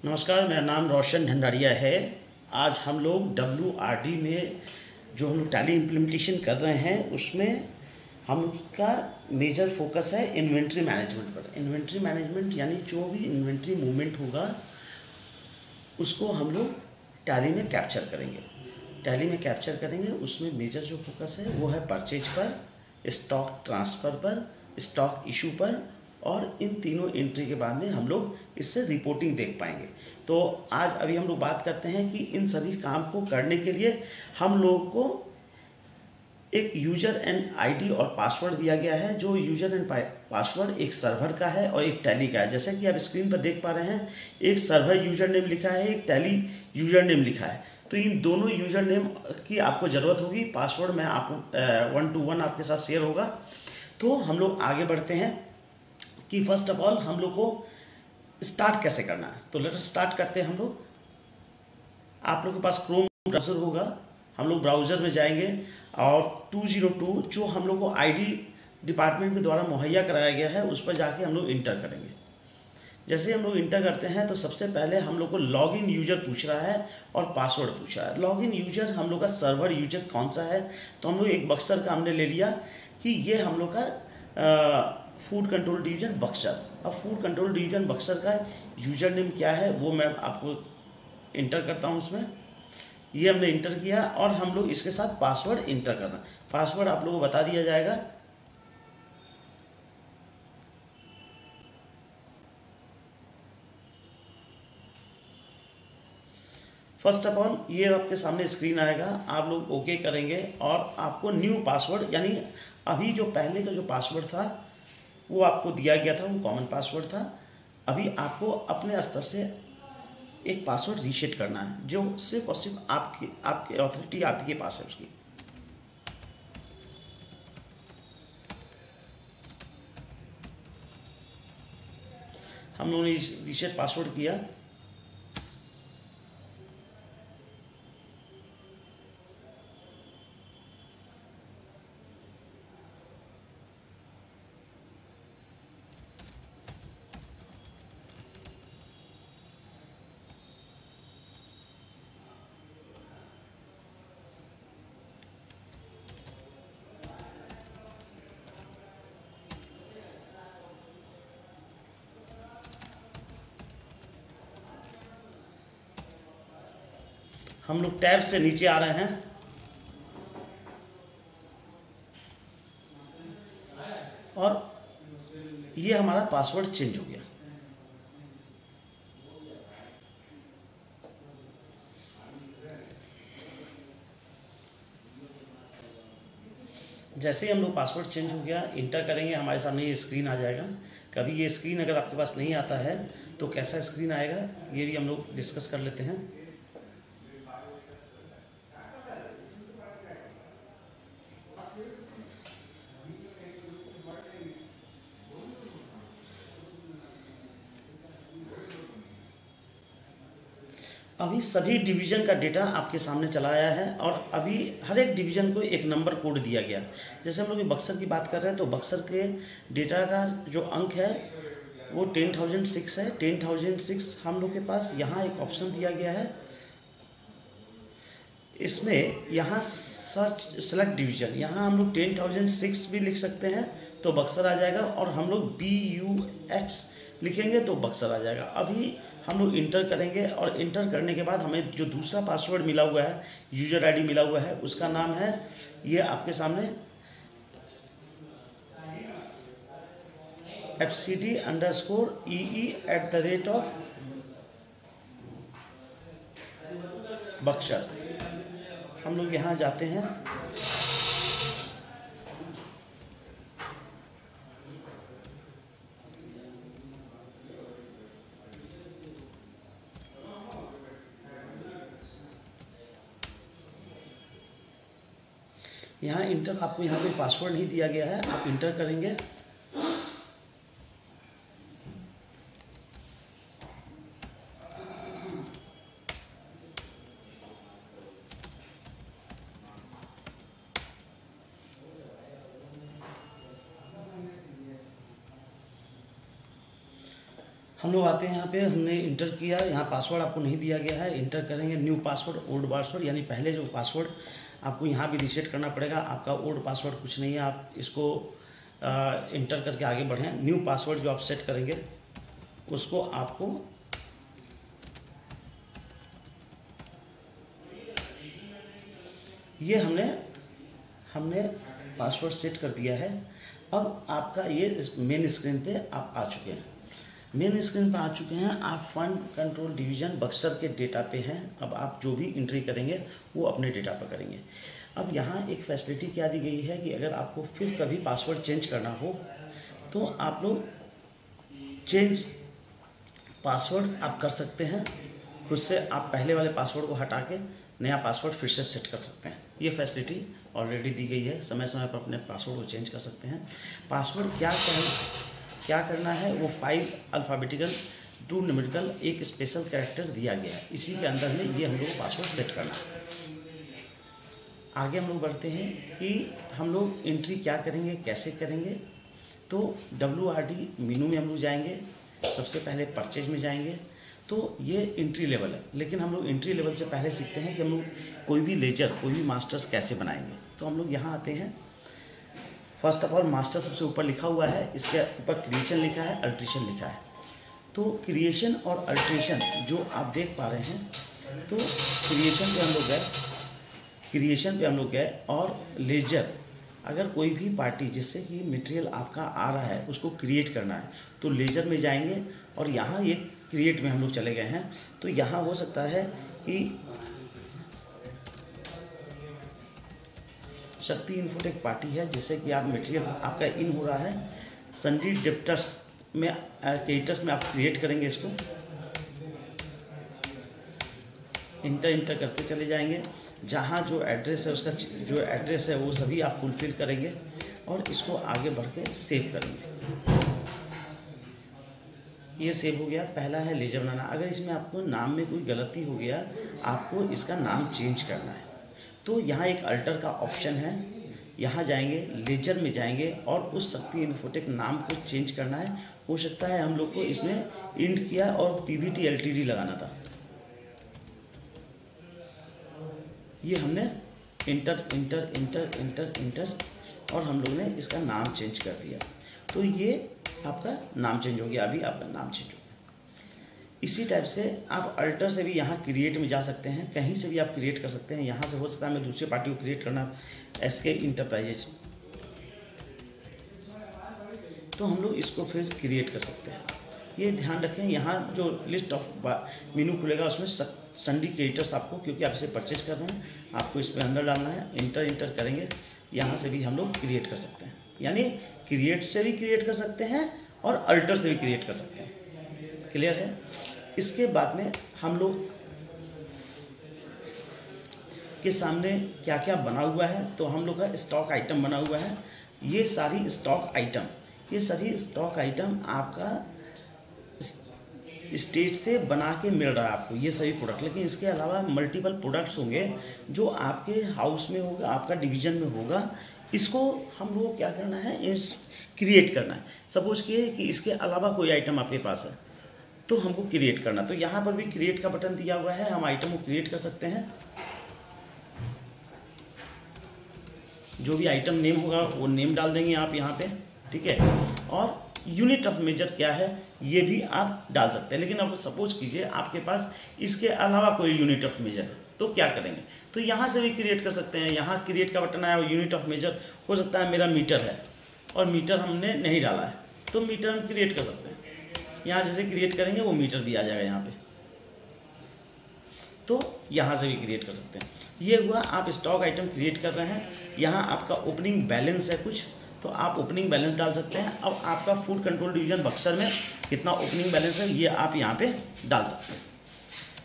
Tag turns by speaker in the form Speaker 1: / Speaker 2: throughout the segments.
Speaker 1: नमस्कार, मेरा नाम रोशन ढंडारिया है। आज हम लोग WRD में जो हम लोग टैली इम्प्लीमेंटेशन कर रहे हैं उसमें हम उसका मेजर फोकस है इन्वेंट्री मैनेजमेंट पर। इन्वेंट्री मैनेजमेंट यानी जो भी इन्वेंट्री मूवमेंट होगा उसको हम लोग टैली में कैप्चर करेंगे। टैली में कैप्चर करेंगे, उसमें मेजर जो फोकस है वो है परचेज पर, स्टॉक ट्रांसफ़र पर, स्टॉक इशू पर, और इन तीनों एंट्री के बाद में हम लोग इससे रिपोर्टिंग देख पाएंगे। तो आज अभी हम लोग बात करते हैं कि इन सभी काम को करने के लिए हम लोगों को एक यूज़र एंड आईडी और पासवर्ड दिया गया है। जो यूज़र एंड पासवर्ड एक सर्वर का है और एक टैली का है। जैसे कि आप स्क्रीन पर देख पा रहे हैं, एक सर्वर यूज़र नेम लिखा है, एक टैली यूज़र नेम लिखा है। तो इन दोनों यूज़र नेम की आपको ज़रूरत होगी। पासवर्ड में आपको 1 to 1 आपके साथ शेयर होगा। तो हम लोग आगे बढ़ते हैं कि फर्स्ट ऑफ ऑल हम लोग को स्टार्ट कैसे करना है। तो लेट्स स्टार्ट करते हैं हम लोग। आप लोग के पास क्रोम ब्राउज़र होगा, हम लोग ब्राउज़र में जाएंगे और 202 जो हम लोग को आईडी डिपार्टमेंट के द्वारा मुहैया कराया गया है उस पर जाके हम लोग इंटर करेंगे। जैसे हम लोग इंटर करते हैं तो सबसे पहले हम लोग को लॉगिन यूज़र पूछ रहा है और पासवर्ड पूछ रहा है। लॉगिन यूज़र हम लोग का सर्वर यूज़र कौन सा है, तो हम लोग एक बक्सर का हमने ले लिया कि ये हम लोग का फूड कंट्रोल डिवीज़न बक्सर। अब फूड कंट्रोल डिवीज़न बक्सर का यूज़र नेम क्या है वो मैं आपको इंटर करता हूँ। उसमें ये हमने इंटर किया और हम लोग इसके साथ पासवर्ड इंटर करना। पासवर्ड आप लोगों को बता दिया जाएगा। फर्स्ट ऑफ ऑल ये आपके सामने स्क्रीन आएगा, आप लोग ओके करेंगे और आपको न्यू पासवर्ड यानी अभी जो पहले का जो पासवर्ड था वो आपको दिया गया था, वो कॉमन पासवर्ड था। अभी आपको अपने स्तर से एक पासवर्ड रीसेट करना है जो सिर्फ और सिर्फ आपकी अथॉरिटी आपके पास है उसकी। हम लोगों ने रीसेट पासवर्ड किया। हम लोग टैब से नीचे आ रहे हैं और ये हमारा पासवर्ड चेंज हो गया। जैसे ही हम लोग पासवर्ड चेंज हो गया, इंटर करेंगे, हमारे सामने ये स्क्रीन आ जाएगा। कभी ये स्क्रीन अगर आपके पास नहीं आता है तो कैसा स्क्रीन आएगा ये भी हम लोग डिस्कस कर लेते हैं। अभी सभी डिवीज़न का डेटा आपके सामने चला आया है और अभी हर एक डिवीज़न को एक नंबर कोड दिया गया। जैसे हम लोग बक्सर की बात कर रहे हैं तो बक्सर के डेटा का जो अंक है वो 10,006 है। 10,006 हम लोग के पास यहाँ एक ऑप्शन दिया गया है, इसमें यहाँ सर्च सेलेक्ट डिवीज़न, यहाँ हम लोग 10,006 भी लिख सकते हैं तो बक्सर आ जाएगा और हम लोग BUX लिखेंगे तो बक्सर आ जाएगा। अभी हम लोग इंटर करेंगे और इंटर करने के बाद हमें जो दूसरा पासवर्ड मिला हुआ है, यूज़र आईडी मिला हुआ है, उसका नाम है ये आपके सामने FCD_EE@बक्सर। हम लोग यहाँ जाते हैं। यहाँ इंटर, आपको यहाँ पे पासवर्ड नहीं दिया गया है, आप इंटर करेंगे। हम लोग आते हैं यहाँ पे, हमने इंटर किया, यहाँ पासवर्ड आपको नहीं दिया गया है, इंटर करेंगे न्यू पासवर्ड ओल्ड पासवर्ड, यानी पहले जो पासवर्ड आपको यहाँ भी रीसेट करना पड़ेगा। आपका ओल्ड पासवर्ड कुछ नहीं है, आप इसको इंटर करके आगे बढ़ें। न्यू पासवर्ड जो आप सेट करेंगे उसको आपको ये हमने पासवर्ड सेट कर दिया है। अब आपका ये इस मेन स्क्रीन पे आप आ चुके हैं, मेन स्क्रीन पे आ चुके हैं। आप फंड कंट्रोल डिवीज़न बक्सर के डेटा पे हैं। अब आप जो भी एंट्री करेंगे वो अपने डेटा पर करेंगे। अब यहाँ एक फैसिलिटी क्या दी गई है कि अगर आपको फिर कभी पासवर्ड चेंज करना हो तो आप लोग चेंज पासवर्ड आप कर सकते हैं खुद से। आप पहले वाले पासवर्ड को हटा के नया पासवर्ड फिर से सेट कर सकते हैं। ये फैसिलिटी ऑलरेडी दी गई है, समय समय पर अपने पासवर्ड को चेंज कर सकते हैं। पासवर्ड क्या करना है, वो 5 अल्फ़ाबेटिकल 2 न्यूमेरिकल एक स्पेशल कैरेक्टर दिया गया है, इसी के अंदर में ये हम लोग को पासवर्ड सेट करना है। आगे हम लोग बढ़ते हैं कि हम लोग एंट्री क्या करेंगे, कैसे करेंगे। तो WRD मेनू में हम लोग जाएंगे, सबसे पहले परचेज में जाएंगे। तो ये एंट्री लेवल है, लेकिन हम लोग एंट्री लेवल से पहले सीखते हैं कि हम लोग कोई भी लेजर, कोई भी मास्टर्स कैसे बनाएंगे। तो हम लोग यहाँ आते हैं। फर्स्ट ऑफ ऑल मास्टर सबसे ऊपर लिखा हुआ है, इसके ऊपर क्रिएशन लिखा है, अल्ट्रेशन लिखा है। तो क्रिएशन और अल्ट्रेशन जो आप देख पा रहे हैं, तो क्रिएशन पे हम लोग गए और लेजर, अगर कोई भी पार्टी जिससे कि मटेरियल आपका आ रहा है उसको क्रिएट करना है तो लेजर में जाएंगे और यहाँ ये क्रिएट में हम लोग चले गए हैं। तो यहाँ हो सकता है कि शक्ति इन्फोटेक पार्टी है जिससे कि आप मटेरियल आपका इन हो रहा है। सन्डी डेप्टर्स में क्रिएटर्स में आप क्रिएट करेंगे, इसको इंटर करते चले जाएंगे। जहाँ जो एड्रेस है उसका जो एड्रेस है वो सभी आप फुलफिल करेंगे और इसको आगे बढ़ के सेव करेंगे। ये सेव हो गया। पहला है लेजर बनाना। अगर इसमें आपको नाम में कोई गलती हो गया, आपको इसका नाम चेंज करना है, तो यहाँ एक अल्टर का ऑप्शन है, यहाँ जाएंगे, लेजर में जाएंगे और उस शक्ति इन्फोटेक नाम को चेंज करना है। हो सकता है हम लोग को इसमें इंड किया और PVT LTD लगाना था, ये हमने इंटर और हम लोग ने इसका नाम चेंज कर दिया। तो ये आपका नाम चेंज हो गया, अभी आपका नाम चेंज हो गया। इसी टाइप से आप अल्टर से भी यहाँ क्रिएट में जा सकते हैं, कहीं से भी आप क्रिएट कर सकते हैं। यहाँ से हो सकता है मैं दूसरी पार्टी को क्रिएट करना, SK इंटरप्राइजेज, तो हम लोग इसको फिर क्रिएट कर सकते हैं। ये ध्यान रखें, यहाँ जो लिस्ट ऑफ मेनू खुलेगा उसमें सन्डी क्रिएटर्स आपको, क्योंकि आप इसे परचेज कर रहे हैं, आपको इस पर अंदर डालना है। इंटर करेंगे, यहाँ से भी हम लोग क्रिएट कर सकते हैं, यानी क्रिएट से भी क्रिएट कर सकते हैं और अल्टर से भी क्रिएट कर सकते हैं। क्लियर है। इसके बाद में हम लोग के सामने क्या क्या बना हुआ है, तो हम लोग का स्टॉक आइटम बना हुआ है। ये सारी स्टॉक आइटम, ये सभी स्टॉक आइटम आपका स्टेट से बना के मिल रहा है आपको, ये सभी प्रोडक्ट। लेकिन इसके अलावा मल्टीपल प्रोडक्ट्स होंगे जो आपके हाउस में होगा, आपका डिवीजन में होगा। इसको हम लोग को क्या करना है, इस क्रिएट करना है। सपोज कि इसके अलावा कोई आइटम आपके पास है तो हमको क्रिएट करना, तो यहाँ पर भी क्रिएट का बटन दिया हुआ है, हम आइटम को क्रिएट कर सकते हैं। जो भी आइटम नेम होगा वो नेम डाल देंगे आप यहाँ पे, ठीक है। और यूनिट ऑफ मेजर क्या है ये भी आप डाल सकते हैं। लेकिन अब सपोज कीजिए आपके पास इसके अलावा कोई यूनिट ऑफ मेजर है, तो क्या करेंगे, तो यहाँ से भी क्रिएट कर सकते हैं। यहाँ क्रिएट का बटन आया, यूनिट ऑफ मेजर हो सकता है मेरा मीटर है और मीटर हमने नहीं डाला है, तो मीटर हम क्रिएट कर सकते हैं। यहाँ जैसे क्रिएट करेंगे वो मीटर भी आ जाएगा यहाँ पे, तो यहाँ से भी क्रिएट कर सकते हैं। ये हुआ, आप स्टॉक आइटम क्रिएट कर रहे हैं। यहाँ आपका ओपनिंग बैलेंस है कुछ, तो आप ओपनिंग बैलेंस डाल सकते हैं। अब आपका फूड कंट्रोल डिवीजन बक्सर में कितना ओपनिंग बैलेंस है ये आप यहाँ पे डाल सकते हैं।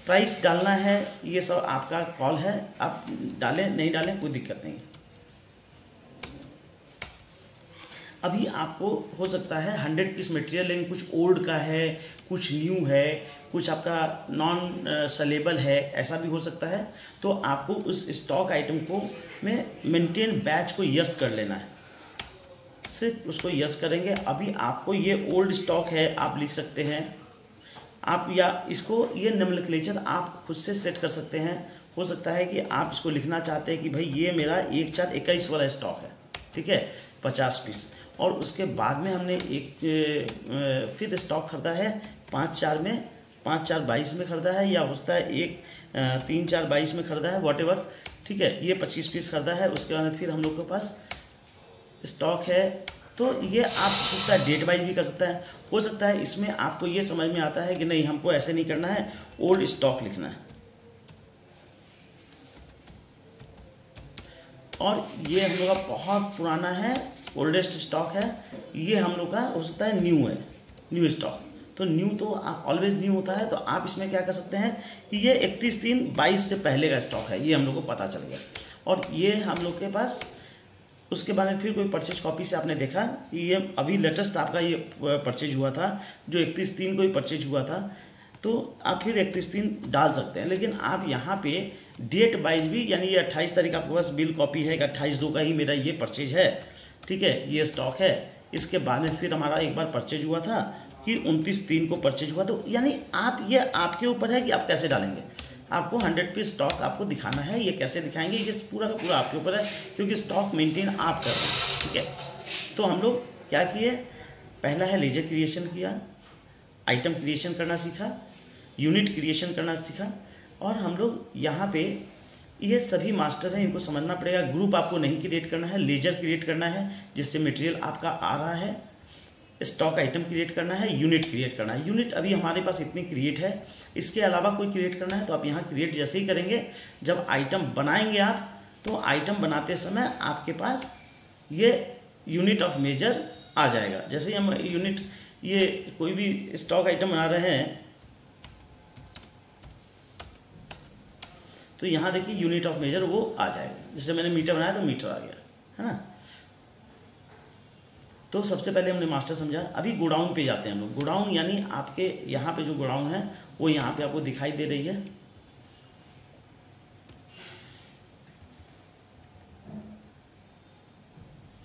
Speaker 1: प्राइस डालना है, ये सब आपका कॉल है, आप डालें नहीं डालें कोई दिक्कत नहीं। अभी आपको हो सकता है 100 पीस मटेरियल, लेकिन कुछ ओल्ड का है, कुछ न्यू है, कुछ आपका नॉन सेलेबल है, ऐसा भी हो सकता है। तो आपको उस स्टॉक आइटम को में मेंटेन बैच को यस कर लेना है, सिर्फ उसको यस करेंगे। अभी आपको ये ओल्ड स्टॉक है, आप लिख सकते हैं आप या इसको ये नोमेनक्लेचर आप खुद से सेट कर सकते हैं। हो सकता है कि आप इसको लिखना चाहते हैं कि भाई ये मेरा 1/4/21 वाला स्टॉक है, ठीक है, 50 पीस, और उसके बाद में हमने फिर स्टॉक खरीदा है 5/4 में, 5/4/22 में खरीदा है, या होता है 3/4/22 में खरीदा है, वॉटेवर, ठीक है, ये 25 पीस खरीदा है। उसके बाद फिर हम लोग के पास स्टॉक है, तो ये आप उसका डेट वाइज भी कर सकते हैं। हो सकता है इसमें आपको ये समझ में आता है कि नहीं, हमको ऐसे नहीं करना है, ओल्ड स्टॉक लिखना है, और ये हम लोग का बहुत पुराना है, ओल्डेस्ट स्टॉक है, ये हम लोग का हो सकता है न्यू है, न्यू स्टॉक। तो न्यू तो आप ऑलवेज न्यू होता है, तो आप इसमें क्या कर सकते हैं कि ये 31/3/22 से पहले का स्टॉक है, ये हम लोग को पता चल गया। और ये हम लोग के पास उसके बाद में फिर कोई परचेज कॉपी से आपने देखा कि ये अभी लेटेस्ट आपका ये परचेज हुआ था, जो 31/3 को ही परचेज हुआ था, तो आप फिर 31/3 डाल सकते हैं। लेकिन आप यहाँ पे डेट वाइज भी, यानी ये 28 तारीख आपके पास बिल कॉपी है कि 28/2 का ही मेरा ये परचेज है, ठीक है, ये स्टॉक है। इसके बाद में फिर हमारा एक बार परचेज हुआ था कि 29/3 को परचेज हुआ, तो यानी आप, ये आपके ऊपर है कि आप कैसे डालेंगे। आपको 100 पीस स्टॉक आपको दिखाना है, ये कैसे दिखाएंगे, ये पूरा का पूरा आपके ऊपर है, क्योंकि स्टॉक मेंटेन आप कर रहे हैं, ठीक है। तो हम लोग क्या किए, पहला है लेजर क्रिएशन किया, आइटम क्रिएशन करना सीखा, यूनिट क्रिएशन करना सीखा, और हम लोग यहाँ पे ये सभी मास्टर हैं, इनको समझना पड़ेगा। ग्रुप आपको नहीं क्रिएट करना है, लेजर क्रिएट करना है जिससे मटेरियल आपका आ रहा है, स्टॉक आइटम क्रिएट करना है, यूनिट क्रिएट करना है। यूनिट अभी हमारे पास इतनी क्रिएट है, इसके अलावा कोई क्रिएट करना है तो आप यहाँ क्रिएट जैसे ही करेंगे, जब आइटम बनाएंगे आप, तो आइटम बनाते समय आपके पास ये यूनिट ऑफ मेजर आ जाएगा। जैसे ही हम यूनिट, ये कोई भी स्टॉक आइटम बना रहे हैं, तो यहाँ देखिए यूनिट ऑफ मेजर वो आ जाएगा। जैसे मैंने मीटर बनाया तो मीटर आ गया, है ना। तो सबसे पहले हमने मास्टर समझा। अभी गोडाउन पे जाते हैं हम लोग। गोडाउन यानी आपके यहाँ पे जो गोडाउन है वो यहाँ पे आपको दिखाई दे रही है।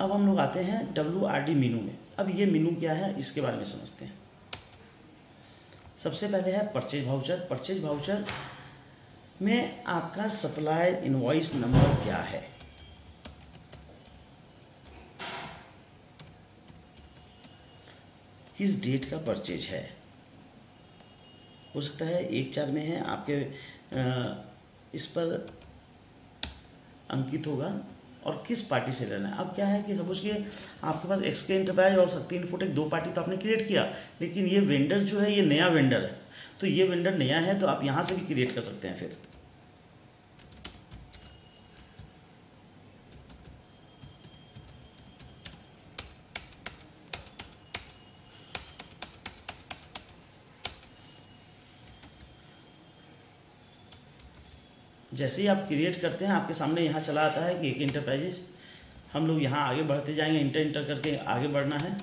Speaker 1: अब हम लोग आते हैं WRD मीनू में। अब ये मीनू क्या है इसके बारे में समझते हैं। सबसे पहले है परचेज वाउचर। परचेज वाउचर में आपका सप्लायर इनवॉइस नंबर क्या है, किस डेट का परचेज है। हो सकता है 1/4 में है, आपके इस पर अंकित होगा और किस पार्टी से लेना है। अब क्या है कि सपोज कि आपके पास XK एंटरप्राइज और शक्ति इन्फोटेक 2 पार्टी तो आपने क्रिएट किया, लेकिन ये वेंडर जो है ये नया वेंडर है, तो ये वेंडर नया है तो आप यहाँ से भी क्रिएट कर सकते हैं। फिर जैसे ही आप क्रिएट करते हैं आपके सामने यहाँ चला आता है कि एक इंटरप्राइजेज। हम लोग यहाँ आगे बढ़ते जाएंगे, इंटर करके आगे बढ़ना है।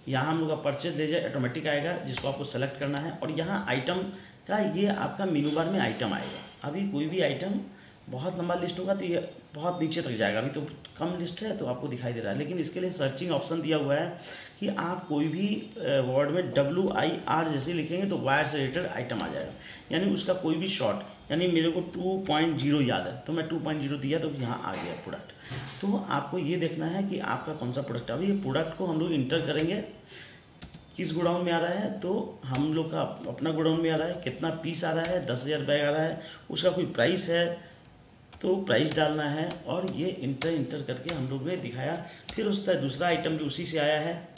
Speaker 1: यहाँ हम लोग का परचेज लेजर ऑटोमेटिक आएगा जिसको आपको सेलेक्ट करना है, और यहाँ आइटम का ये आपका मेनू बार में आइटम आएगा। अभी कोई भी आइटम बहुत लंबा लिस्ट होगा तो ये बहुत नीचे तक जाएगा, अभी तो कम लिस्ट है तो आपको दिखाई दे रहा है। लेकिन इसके लिए सर्चिंग ऑप्शन दिया हुआ है कि आप कोई भी वर्ड में WIR जैसे लिखेंगे तो वायर से रिलेटेड आइटम आ जाएगा, यानी उसका कोई भी शॉर्ट, यानी मेरे को 2.0 याद है तो मैं 2.0 दिया तो यहाँ आ गया प्रोडक्ट। तो आपको ये देखना है कि आपका कौन सा प्रोडक्ट है। अभी ये प्रोडक्ट को हम लोग इंटर करेंगे किस गोडाउन में आ रहा है, तो हम लोग का अपना गोडाउन में आ रहा है, कितना पीस आ रहा है, 10,000 बैग आ रहा है, उसका कोई प्राइस है तो प्राइस डालना है, और ये इंटर करके हम लोग ने दिखाया। फिर उसका दूसरा आइटम भी उसी से आया है।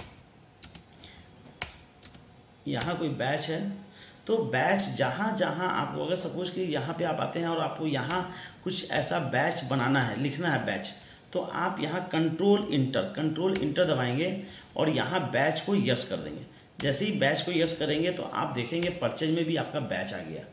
Speaker 1: यहाँ कोई बैच है तो बैच जहाँ जहाँ आपको, अगर सपोज कि यहाँ पे आप आते हैं और आपको यहाँ कुछ ऐसा बैच बनाना है, लिखना है बैच, तो आप यहाँ कंट्रोल इंटर दबाएंगे और यहाँ बैच को यस कर देंगे। जैसे ही बैच को यस करेंगे तो आप देखेंगे परचेज में भी आपका बैच आ गया,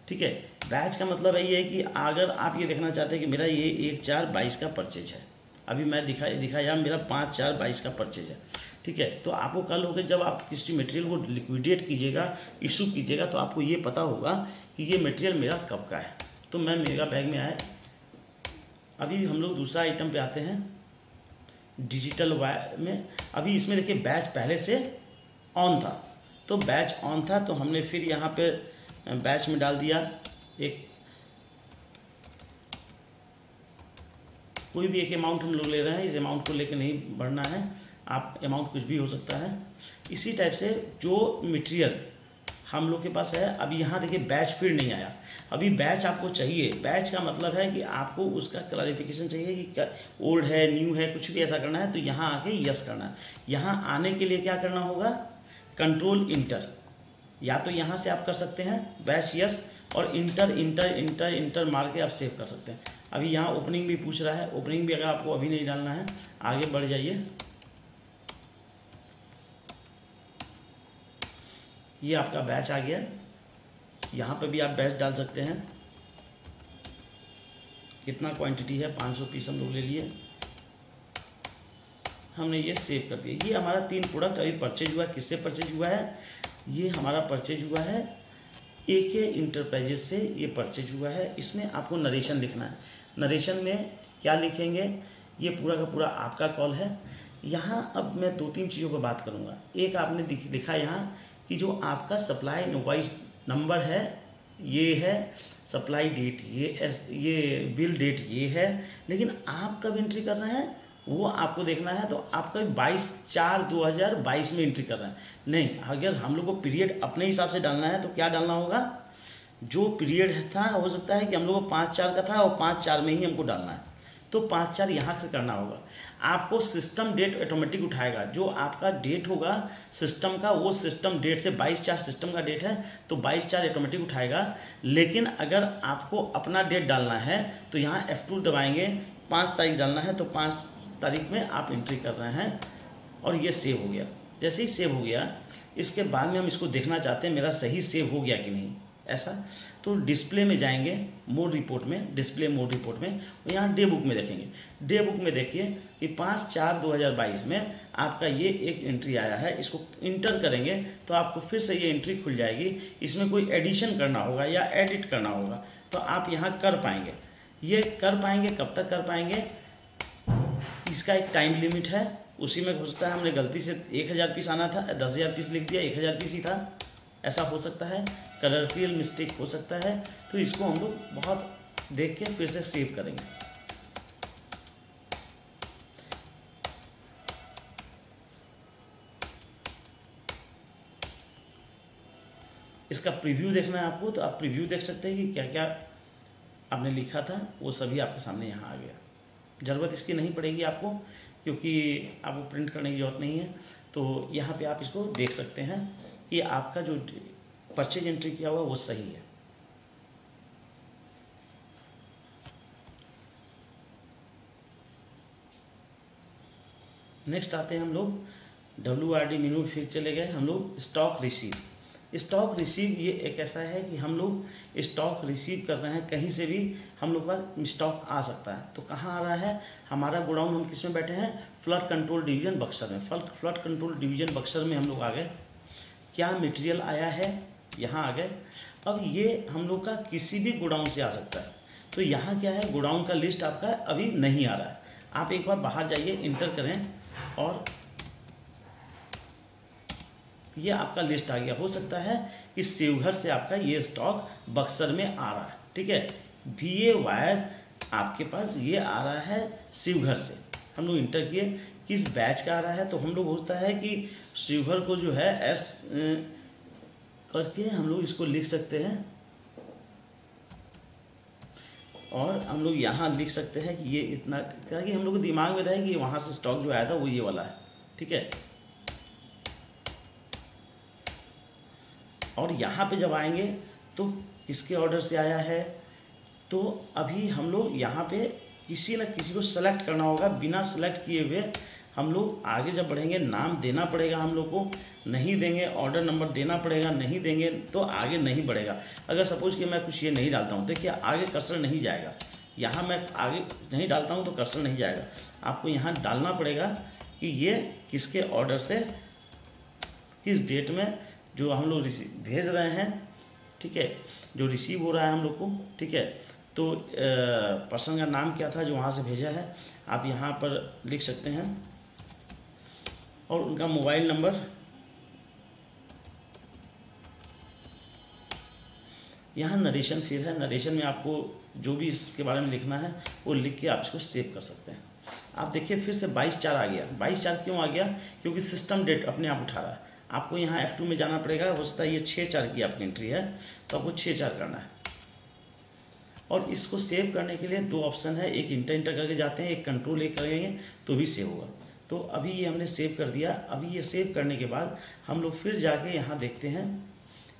Speaker 1: ठीक है। बैच का मतलब ये है कि अगर आप ये देखना चाहते हैं कि मेरा ये 1/4/22 का परचेज है, अभी मैं दिखाया मेरा 5/4/22 का परचेज है, ठीक है। तो आपको कल होगा जब आप किसी मटेरियल को लिक्विडेट कीजिएगा, इशू कीजिएगा, तो आपको ये पता होगा कि ये मटेरियल मेरा कब का है। तो मैं मेगा बैग में आए। अभी हम लोग दूसरा आइटम पे आते हैं। डिजिटल वायर में अभी इसमें देखिए बैच पहले से ऑन था, तो बैच ऑन था तो हमने फिर यहाँ पे बैच में डाल दिया एक कोई भी एक अमाउंट हम लोग ले रहे हैं, इस अमाउंट को लेकर नहीं बढ़ना है, आप अमाउंट कुछ भी हो सकता है। इसी टाइप से जो मटेरियल हम लोग के पास है, अभी यहाँ देखिए बैच फिर नहीं आया, अभी बैच आपको चाहिए। बैच का मतलब है कि आपको उसका क्लैरिफिकेशन चाहिए कि ओल्ड है न्यू है, कुछ भी ऐसा करना है तो यहाँ आके यस करना है। यहाँ आने के लिए क्या करना होगा, कंट्रोल इंटर, या तो यहाँ से आप कर सकते हैं बैच यस और इंटर इंटर इंटर इंटर मार के आप सेव कर सकते हैं। अभी यहाँ ओपनिंग भी पूछ रहा है, ओपनिंग भी अगर आपको अभी नहीं डालना है आगे बढ़ जाइए। ये आपका बैच आ गया, यहाँ पे भी आप बैच डाल सकते हैं। कितना क्वांटिटी है, 500 पीस हम लोग ले लिए, हमने ये सेव कर दिया। ये हमारा 3 प्रोडक्ट अभी परचेज हुआ है। किससे परचेज हुआ है, ये हमारा परचेज हुआ है AK इंटरप्राइजेज से, ये परचेज हुआ है। इसमें आपको नरेशन लिखना है। नरेशन में क्या लिखेंगे, ये पूरा का पूरा आपका कॉल है। यहाँ अब मैं 2-3 चीज़ों पर बात करूँगा। एक आपने दिखा यहाँ कि जो आपका सप्लाई इनवॉइस नंबर है ये है, सप्लाई डेट ये बिल डेट ये है, लेकिन आप कब एंट्री कर रहे हैं वो आपको देखना है। तो आपका 22/4/2022 में एंट्री कर रहे हैं नहीं, अगर हम लोग को पीरियड अपने हिसाब से डालना है तो क्या डालना होगा, जो पीरियड था हो सकता है कि हम लोग को 5/4 का था और 5/4 में ही हमको डालना है, तो 5/4 यहाँ से करना होगा। आपको सिस्टम डेट ऑटोमेटिक उठाएगा, जो आपका डेट होगा सिस्टम का, वो सिस्टम डेट से 22/4 सिस्टम का डेट है तो 22/4 ऑटोमेटिक उठाएगा। लेकिन अगर आपको अपना डेट डालना है तो यहाँ F2 दबाएंगे, 5 तारीख डालना है तो 5 तारीख में आप एंट्री कर रहे हैं और ये सेव हो गया। जैसे ही सेव हो गया इसके बाद में हम इसको देखना चाहते हैं मेरा सही सेव हो गया कि नहीं, ऐसा तो डिस्प्ले में जाएंगे, मोड रिपोर्ट में, डिस्प्ले मोड रिपोर्ट में, और यहाँ डे बुक में देखेंगे। डे बुक में देखिए कि 5/4/2022 में आपका ये एक एंट्री आया है, इसको इंटर करेंगे तो आपको फिर से ये एंट्री खुल जाएगी। इसमें कोई एडिशन करना होगा या एडिट करना होगा तो आप यहाँ कर पाएंगे। ये कर पाएंगे, कब तक कर पाएंगे, इसका एक टाइम लिमिट है। उसी में हो सकता है हमने गलती से 1000 पीस आना था, 10,000 पीस लिख दिया, 1000 पीस ही था, ऐसा हो सकता है, कलरफुल मिस्टेक हो सकता है। तो इसको हम लोग बहुत देख के फिर से सेव करेंगे। इसका प्रीव्यू देखना है आपको तो आप प्रीव्यू देख सकते हैं कि क्या क्या आपने लिखा था वो सभी आपके सामने यहाँ आ गया। ज़रूरत इसकी नहीं पड़ेगी आपको, क्योंकि आपको प्रिंट करने की ज़रूरत नहीं है। तो यहाँ पे आप इसको देख सकते हैं कि आपका जो परचेज एंट्री किया हुआ वो सही है। नेक्स्ट आते हैं हम लोग WRD मेनू, फिर चले गए हम लोग स्टॉक रिसीव। स्टॉक रिसीव ये एक ऐसा है कि हम लोग स्टॉक रिसीव कर रहे हैं, कहीं से भी हम लोग के पास स्टॉक आ सकता है। तो कहाँ आ रहा है हमारा गोडाउन, हम किस में बैठे हैं, फ्लड कंट्रोल डिवीज़न बक्सर में। फ्लड कंट्रोल डिवीज़न बक्सर में हम लोग आ गए। क्या मटेरियल आया है, यहाँ आ गए। अब ये हम लोग का किसी भी गोडाउन से आ सकता है। तो यहाँ क्या है, गोडाउन का लिस्ट आपका अभी नहीं आ रहा है। आप एक बार बाहर जाइए, इंटर करें और ये आपका लिस्ट आ गया। हो सकता है कि शिवघर से आपका ये स्टॉक बक्सर में आ रहा है, ठीक है। VA वायर आपके पास ये आ रहा है शिवघर से। हम लोग इंटर किए किस बैच का आ रहा है, तो हम लोग होता है कि शिवघर को जो है S करके हम लोग इसको लिख सकते हैं, और हम लोग यहाँ लिख सकते हैं कि ये इतना, ताकि हम लोग को दिमाग में रहे कि वहाँ से स्टॉक जो आया था वो ये वाला है, ठीक है। और यहाँ पे जब आएंगे तो किसके ऑर्डर से आया है, तो अभी हम लोग यहाँ पे किसी न किसी को सेलेक्ट करना होगा। बिना सेलेक्ट किए हुए हम लोग आगे जब बढ़ेंगे, नाम देना पड़ेगा हम लोग को, नहीं देंगे ऑर्डर नंबर देना पड़ेगा, नहीं देंगे तो आगे नहीं बढ़ेगा। अगर सपोज कि मैं कुछ ये नहीं डालता हूँ, देखिए आगे कर्सर नहीं जाएगा। यहाँ मैं आगे नहीं डालता हूँ तो कर्सर नहीं जाएगा। आपको यहाँ डालना पड़ेगा कि ये किसके ऑर्डर से, किस डेट में जो हम लोग भेज रहे हैं, ठीक है, जो रिसीव हो रहा है हम लोग को, ठीक है। तो पर्सन का नाम क्या था जो वहाँ से भेजा है आप यहाँ पर लिख सकते हैं, और उनका मोबाइल नंबर यहाँ नरेशन फिर है। नरेशन में आपको जो भी इसके बारे में लिखना है वो लिख के आप इसको सेव कर सकते हैं। आप देखिए फिर से 22/4 आ गया। 22/4 क्यों आ गया? क्योंकि सिस्टम डेट अपने आप उठा रहा है। आपको यहाँ F2 में जाना पड़ेगा। हो सकता है ये 6/4 की आपकी एंट्री है, तो आपको 6/4 करना है। और इसको सेव करने के लिए दो ऑप्शन है, एक इंटर करके जाते हैं, एक कंट्रोल A करेंगे तो भी सेव होगा। तो अभी ये हमने सेव कर दिया। अभी ये सेव करने के बाद हम लोग फिर जाके यहाँ देखते हैं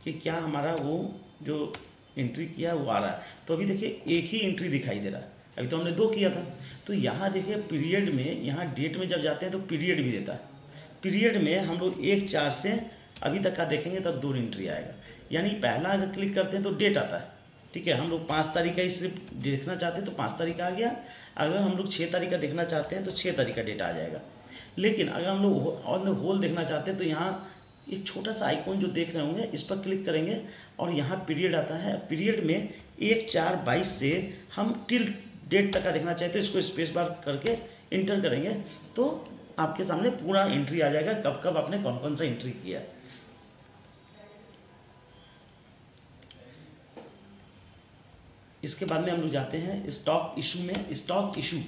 Speaker 1: कि क्या हमारा वो जो एंट्री किया वो आ रहा है। तो अभी देखिए एक ही एंट्री दिखाई दे रहा है, अभी तो हमने 2 किया था। तो यहाँ देखिए पीरियड में, यहाँ डेट में जब जाते हैं तो पीरियड भी देता है। पीरियड में हम लोग 1/4 से अभी तक का देखेंगे तब 2 एंट्री आएगा। यानी पहला अगर क्लिक करते हैं तो डेट आता है, ठीक है। हम लोग 5 तारीख का ही सिर्फ देखना चाहते हैं तो 5 तारीख का आ गया। अगर हम लोग 6 तारीख का देखना चाहते हैं तो 6 तारीख का डेट आ जाएगा। लेकिन अगर हम लोग ऑन द होल देखना चाहते हैं तो यहाँ एक छोटा सा आइकॉन जो देख रहे होंगे इस पर क्लिक करेंगे और यहाँ पीरियड आता है। पीरियड में 1/4/22 से हम टिल डेट तक का देखना चाहते हैं, इसको स्पेस बार करके इंटर करेंगे तो आपके सामने पूरा एंट्री आ जाएगा, कब कब आपने कौन कौन सा एंट्री किया है। इसके बाद में हम लोग जाते हैं स्टॉक इशू में। स्टॉक इशू,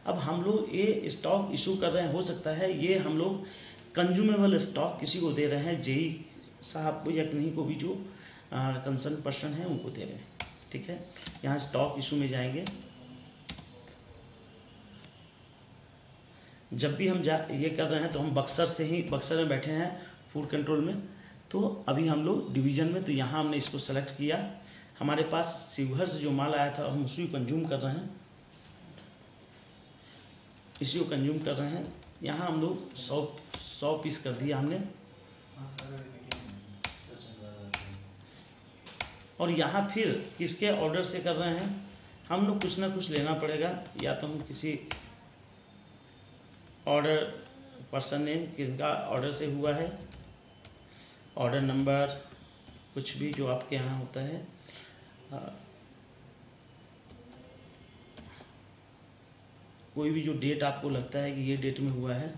Speaker 1: अब हम लोग ये स्टॉक इशू कर रहे हैं, हो सकता है ये हम लोग कंज्यूमेबल स्टॉक किसी को दे रहे हैं, जेई साहब को या कहीं को भी जो कंसर्न पर्सन है उनको दे रहे हैं, ठीक है। यहाँ स्टॉक इशू में जाएंगे। जब भी हम ये कर रहे हैं तो हम बक्सर में बैठे हैं फूड कंट्रोल में। तो अभी हम लोग डिवीज़न में, तो यहाँ हमने इसको सेलेक्ट किया। हमारे पास शिवहर से जो माल आया था हम उसी को कंज्यूम कर रहे हैं, इसी को कंज्यूम कर रहे हैं। यहाँ हम लोग 100 पीस कर दिया हमने। और यहाँ फिर किसके ऑर्डर से कर रहे हैं, हम लोग कुछ ना कुछ लेना पड़ेगा। या तो हम किसी ऑर्डर पर्सन नेम किसका ऑर्डर से हुआ है, ऑर्डर नंबर, कुछ भी जो आपके यहाँ होता है, कोई भी जो डेट आपको लगता है कि ये डेट में हुआ है,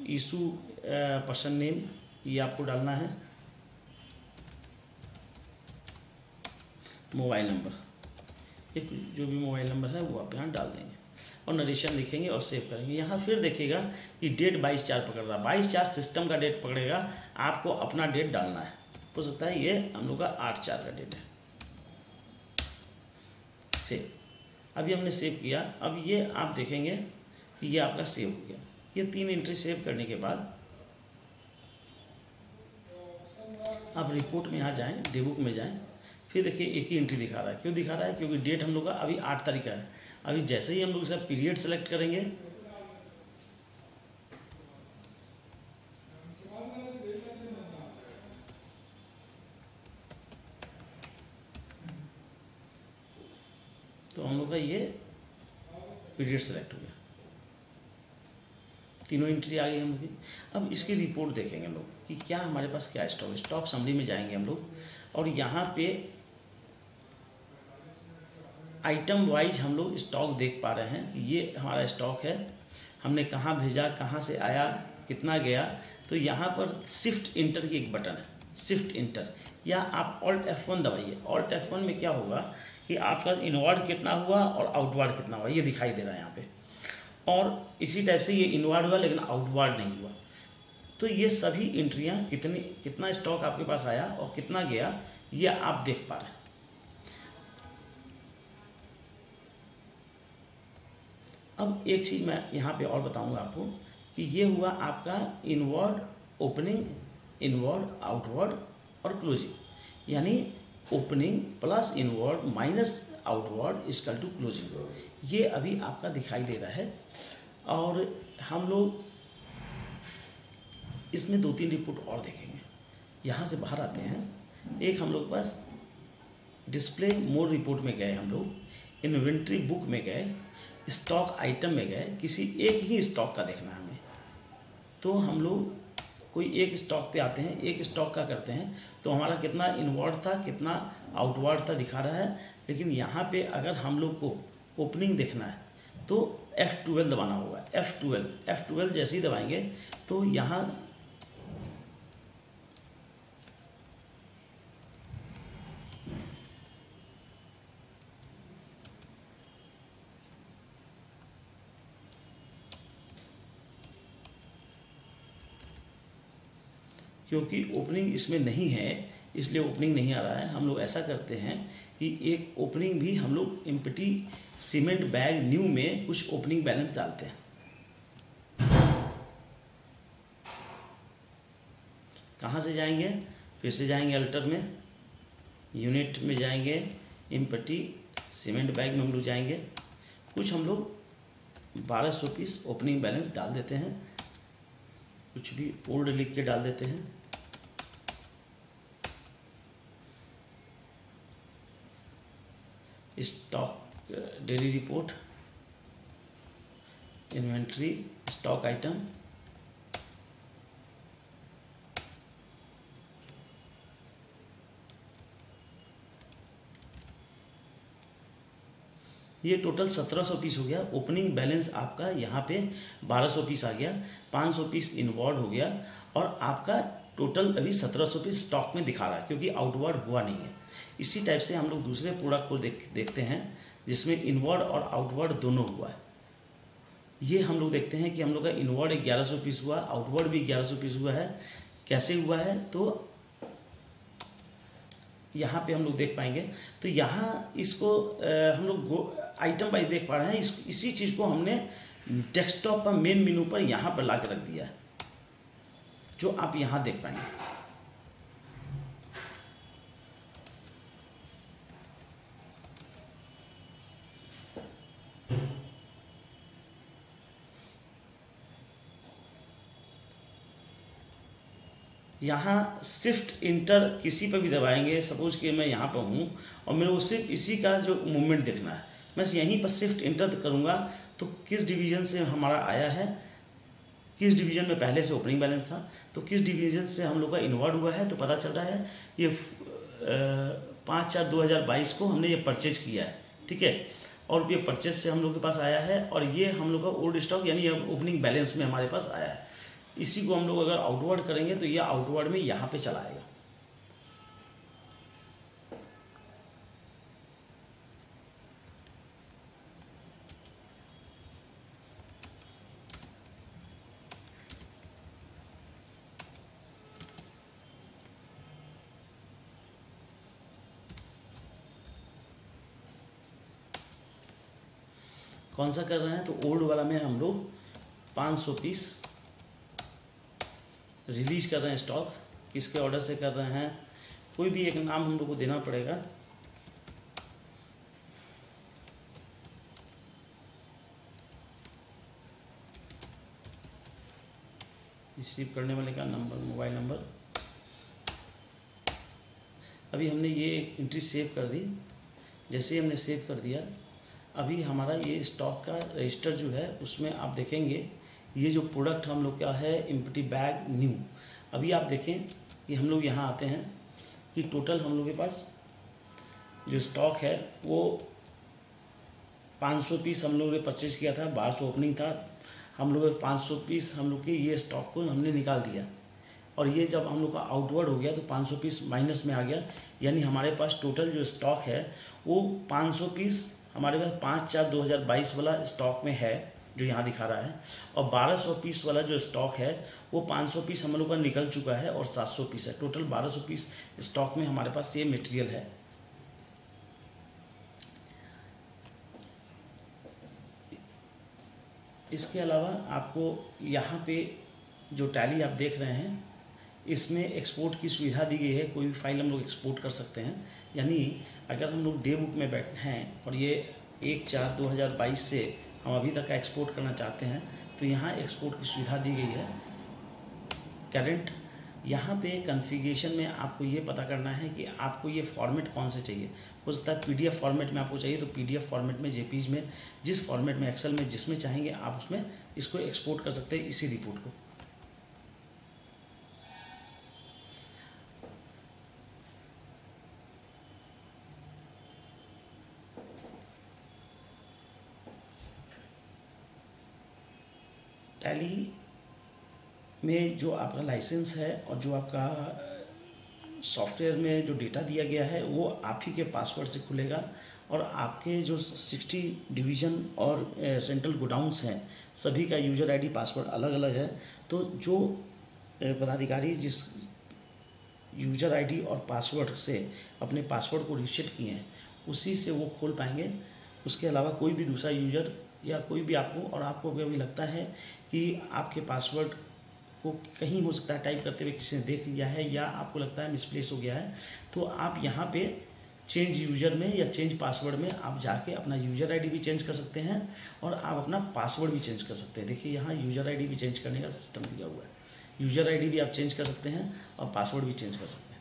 Speaker 1: इशू पर्सन नेम ये आपको डालना है, मोबाइल नंबर, एक जो भी मोबाइल नंबर है वो आप यहाँ डाल देंगे और नरेशन लिखेंगे और सेव करेंगे। यहाँ फिर देखिएगा कि डेट 22/4 पकड़ रहा है। 22/4 सिस्टम का डेट पकड़ेगा, आपको अपना डेट डालना है। हो सकता है ये हम लोग का 8/4 का डेट है। सेव, अभी हमने सेव किया। अब ये आप देखेंगे कि ये आपका सेव हो गया। ये 3 एंट्री सेव करने के बाद आप रिपोर्ट में यहाँ जाएँ, डेबुक में जाएँ, फिर देखिए एक ही एंट्री दिखा रहा है। क्यों दिखा रहा है? क्योंकि डेट हम लोग का अभी 8 तारीख का है। अभी जैसे ही हम लोग इसका पीरियड सेलेक्ट करेंगे तो हम लोग का ये पीरियड सेलेक्ट हो गया। तीनों एंट्री आ गई हम लोग की। अब इसकी रिपोर्ट देखेंगे हम लोग कि क्या हमारे पास क्या स्टॉक है। स्टॉक समरी में जाएंगे हम लोग और यहाँ पे आइटम वाइज हम लोग स्टॉक देख पा रहे हैं कि ये हमारा स्टॉक है, हमने कहाँ भेजा, कहाँ से आया, कितना गया। तो यहाँ पर शिफ्ट इंटर की एक बटन है, शिफ्ट इंटर, या आप ऑल्ट F1 दबाइए। ऑल्ट F1 में क्या होगा कि आपका इनवर्ड कितना हुआ और आउटवर्ड कितना हुआ ये दिखाई दे रहा है यहाँ पे। और इसी टाइप से ये इनवर्ड हुआ लेकिन आउटवर्ड नहीं हुआ। तो ये सभी एंट्रियाँ कितना स्टॉक आपके पास आया और कितना गया ये आप देख पा रहे हैं। अब एक चीज़ मैं यहाँ पे और बताऊँगा आपको कि ये हुआ आपका इनवर्ड ओपनिंग, इनवर्ड, आउटवर्ड और क्लोजिंग। यानी opening plus inward minus outward equal to closing. ये अभी आपका दिखाई दे रहा है। और हम लोग इसमें 2-3 रिपोर्ट और देखेंगे। यहाँ से बाहर आते हैं। एक हम लोग पास डिस्प्ले मोड रिपोर्ट में गए, हम लोग इन्वेंट्री बुक में गए, स्टॉक आइटम में गए, किसी एक ही स्टॉक का देखना है हमें। तो हम लोग कोई एक स्टॉक पे आते हैं, एक स्टॉक का करते हैं तो हमारा कितना इनवर्ड था कितना आउटवर्ड था दिखा रहा है। लेकिन यहाँ पे अगर हम लोग को ओपनिंग देखना है तो F12 दबाना होगा। F12 जैसे ही दबाएंगे तो यहाँ क्योंकि ओपनिंग इसमें नहीं है इसलिए ओपनिंग नहीं आ रहा है। हम लोग ऐसा करते हैं कि एक ओपनिंग भी हम लोग एम्प्टी सीमेंट बैग न्यू में कुछ ओपनिंग बैलेंस डालते हैं। कहाँ से जाएंगे, फिर से जाएंगे अल्टर में, यूनिट में जाएंगे, एम्प्टी सीमेंट बैग में हम लोग जाएंगे, कुछ हम लोग 1200 पीस ओपनिंग बैलेंस डाल देते हैं, कुछ भी ओल्ड लिख के डाल देते हैं। Stock daily report, inventory, stock item, ये टोटल 1700 पीस हो गया। ओपनिंग बैलेंस आपका यहाँ पे 1200 पीस आ गया, 500 पीस इनवर्ड हो गया और आपका टोटल अभी 1700 पीस स्टॉक में दिखा रहा है क्योंकि आउटवर्ड हुआ नहीं है। इसी टाइप से हम लोग दूसरे प्रोडक्ट को देखते हैं जिसमें इनवर्ड और आउटवर्ड दोनों हुआ है। ये हम लोग देखते हैं कि हम लोग का इनवर्ड 1100 पीस हुआ, आउटवर्ड भी 1100 पीस हुआ है। कैसे हुआ है तो यहाँ पे हम लोग देख पाएंगे। तो यहाँ इसको हम लोग आइटम वाइज देख पा रहे हैं। इसी चीज़ को हमने डेस्कटॉप पर मेन मेनू पर यहाँ पर ला के रख दिया है, जो आप यहाँ देख पाएंगे। यहाँ शिफ्ट इंटर किसी पर भी दबाएंगे, सपोज कि मैं यहाँ पर हूँ और मेरे को सिर्फ इसी का जो मूवमेंट देखना है, मैं यहीं पर शिफ्ट इंटर करूँगा तो किस डिवीज़न से हमारा आया है, किस डिवीज़न में पहले से ओपनिंग बैलेंस था, तो किस डिवीज़न से हम लोग का इनवर्ड हुआ है, तो पता चल रहा है ये 5/4/2022 को हमने ये परचेज किया है, ठीक है। और ये परचेज से हम लोग के पास आया है और ये हम लोग का ओल्ड स्टॉक यानी ओपनिंग बैलेंस में हमारे पास आया है। इसी को हम लोग अगर आउटवर्ड करेंगे तो ये आउटवर्ड में यहाँ पे चला आएगा। कौन सा कर रहे हैं तो ओल्ड वाला में हम लोग 500 पीस रिलीज कर रहे हैं। स्टॉक किसके ऑर्डर से कर रहे हैं, कोई भी एक नाम हम लोग को देना पड़ेगा। रिसीव करने वाले का नंबर, मोबाइल नंबर। अभी हमने ये एंट्री सेव कर दी। जैसे ही हमने सेव कर दिया, अभी हमारा ये स्टॉक का रजिस्टर जो है उसमें आप देखेंगे ये जो प्रोडक्ट हम लोग का है एम्प्टी बैग न्यू। अभी आप देखें कि हम लोग यहाँ आते हैं कि टोटल हम लोग के पास जो स्टॉक है वो 500 पीस हम लोगों ने परचेज किया था, 1200 ओपनिंग था। हम लोग 500 पीस हम लोग के ये स्टॉक को हमने निकाल दिया और ये जब हम लोग का आउटवर्ड हो गया तो 500 पीस माइनस में आ गया। यानी हमारे पास टोटल जो स्टॉक है वो 500 पीस हमारे पास 5/4/2022 वाला स्टॉक में है जो यहाँ दिखा रहा है, और 1200 पीस वाला जो स्टॉक है वो 500 पीस हम लोग का निकल चुका है और 700 पीस है। टोटल 1200 पीस स्टॉक में हमारे पास ये मटेरियल है। इसके अलावा आपको यहाँ पे जो टैली आप देख रहे हैं इसमें एक्सपोर्ट की सुविधा दी गई है। कोई भी फाइल हम लोग एक्सपोर्ट कर सकते हैं। यानी अगर हम लोग डे बुक में बैठे हैं और ये 1/4/2022 से हम अभी तक का एक्सपोर्ट करना चाहते हैं तो यहाँ एक्सपोर्ट की सुविधा दी गई है। करंट यहाँ पे कॉन्फ़िगरेशन में आपको ये पता करना है कि आपको ये फॉर्मेट कौन से चाहिए। हो सकता है PDF फॉर्मेट में आपको चाहिए तो PDF फॉर्मेट में, JPEG में, जिस फॉर्मेट में, एक्सेल में, जिसमें चाहेंगे आप उसमें इसको एक्सपोर्ट कर सकते हैं इसी रिपोर्ट को। टैली में जो आपका लाइसेंस है और जो आपका सॉफ्टवेयर में जो डेटा दिया गया है वो आप ही के पासवर्ड से खुलेगा, और आपके जो 60 डिवीज़न और सेंट्रल गोडाउंस हैं सभी का यूज़र आईडी पासवर्ड अलग अलग है। तो जो पदाधिकारी जिस यूज़र आईडी और पासवर्ड से अपने पासवर्ड को रीसेट किए हैं उसी से वो खोल पाएंगे। उसके अलावा कोई भी दूसरा यूज़र या कोई भी आपको कभी लगता है कि आपके पासवर्ड को कहीं हो सकता है टाइप करते हुए किसी ने देख लिया है या आपको लगता है मिसप्लेस हो गया है, तो आप यहाँ पे चेंज यूज़र में या चेंज पासवर्ड में आप जाके अपना यूज़र आईडी भी चेंज कर सकते हैं और आप अपना पासवर्ड भी चेंज कर सकते हैं। देखिए यहाँ यूज़र आईडी भी चेंज करने का सिस्टम दिया हुआ है, यूज़र आईडी भी आप चेंज कर सकते हैं और पासवर्ड भी चेंज कर सकते हैं।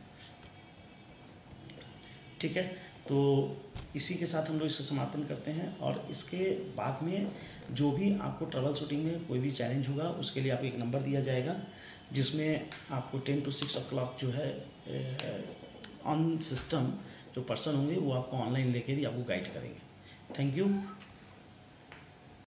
Speaker 1: ठीक है, तो इसी के साथ हम लोग इसका समापन करते हैं, और इसके बाद में जो भी आपको ट्रबल शूटिंग में कोई भी चैलेंज होगा उसके लिए आपको एक नंबर दिया जाएगा जिसमें आपको 10 to 6 o'clock जो है ऑन सिस्टम जो पर्सन होंगे वो आपको ऑनलाइन लेके भी आपको गाइड करेंगे। Thank you.